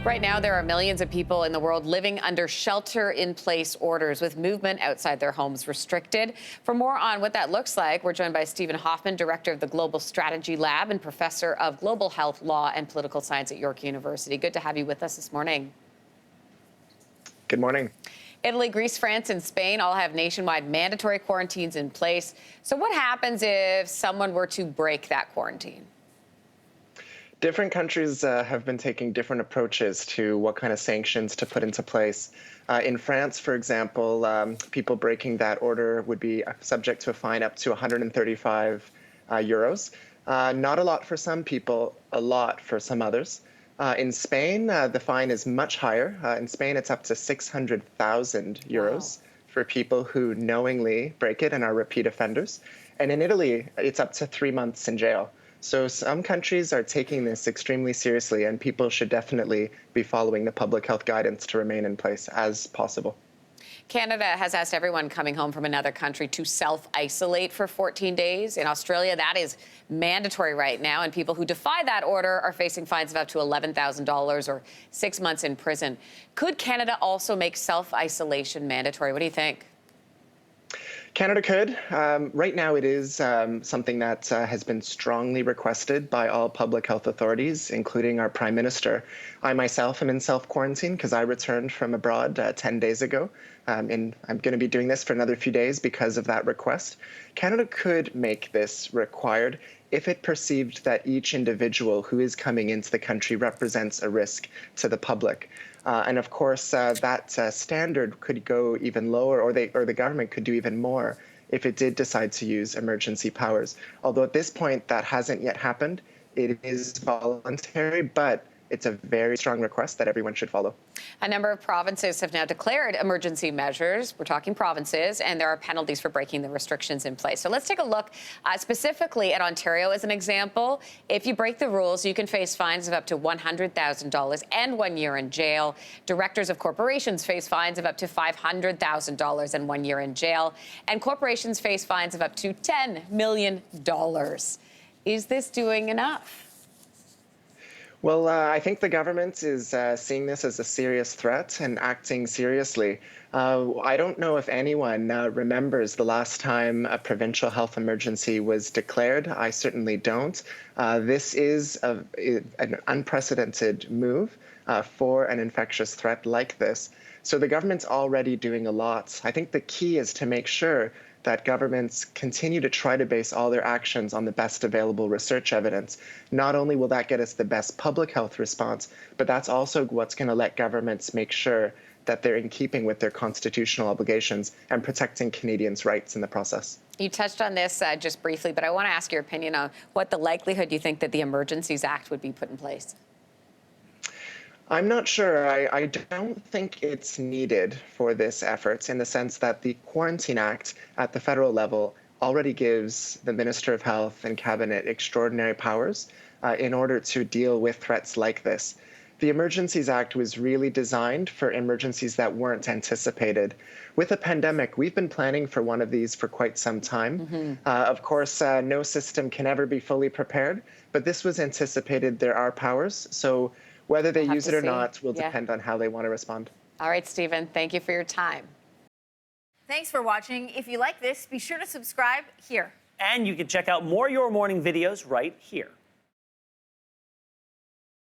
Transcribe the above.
Right now, there are millions of people in the world living under shelter-in-place orders with movement outside their homes restricted. For more on what that looks like, we're joined by Stephen Hoffman, director of the Global Strategy Lab and professor of global health, law, and political science at York University. Good to have you with us this morning. Good morning. Italy, Greece, France, and Spain all have nationwide mandatory quarantines in place. So what happens if someone were to break that quarantine? Different countries have been taking different approaches to what kind of sanctions to put into place. In France, for example, people breaking that order would be subject to a fine up to 135 euros. Not a lot for some people, a lot for some others. In Spain, the fine is much higher. In Spain, it's up to 600,000 euros for people who knowingly break it and are repeat offenders. And in Italy, it's up to 3 months in jail. So some countries are taking this extremely seriously, and people should definitely be following the public health guidance to remain in place as possible. Canada has asked everyone coming home from another country to self-isolate for 14 days. In Australia, that is mandatory right now, and people who defy that order are facing fines of up to $11,000 or 6 months in prison. Could Canada also make self-isolation mandatory? What do you think? Canada could. Right now, it is something that has been strongly requested by all public health authorities, including our Prime Minister. I myself am in self-quarantine because I returned from abroad 10 days ago, and I'm going to be doing this for another few days because of that request. Canada could make this required if it perceived that each individual who is coming into the country represents a risk to the public. And of course, that standard could go even lower, or the government could do even more if it did decide to use emergency powers. Although at this point, that hasn't yet happened. It is voluntary, but it's a very strong request that everyone should follow. A number of provinces have now declared emergency measures. We're talking provinces, and there are penalties for breaking the restrictions in place. So let's take a look specifically at Ontario as an example. If you break the rules, you can face fines of up to $100,000 and 1 year in jail. Directors of corporations face fines of up to $500,000 and 1 year in jail. And corporations face fines of up to $10 million. Is this doing enough? Well, I think the government is seeing this as a serious threat and acting seriously. I don't know if anyone remembers the last time a provincial health emergency was declared. I certainly don't. This is an unprecedented move for an infectious threat like this. So the government's already doing a lot. I think the key is to make sure that governments continue to try to base all their actions on the best available research evidence. Not only will that get us the best public health response, but that's also what's going to let governments make sure that they're in keeping with their constitutional obligations and protecting Canadians' rights in the process. You touched on this just briefly, but I want to ask your opinion on what the likelihood you think that the Emergencies Act would be put in place. I'm not sure. I don't think it's needed for this effort in the sense that the Quarantine Act at the federal level already gives the Minister of Health and Cabinet extraordinary powers in order to deal with threats like this. The Emergencies Act was really designed for emergencies that weren't anticipated. With a pandemic, we've been planning for one of these for quite some time. Of course, no system can ever be fully prepared, but this was anticipated. There are powers. So whether they use it or not will depend on how they want to respond. All right, Stephen, thank you for your time. Thanks for watching. If you like this, be sure to subscribe here. And you can check out more Your Morning videos right here.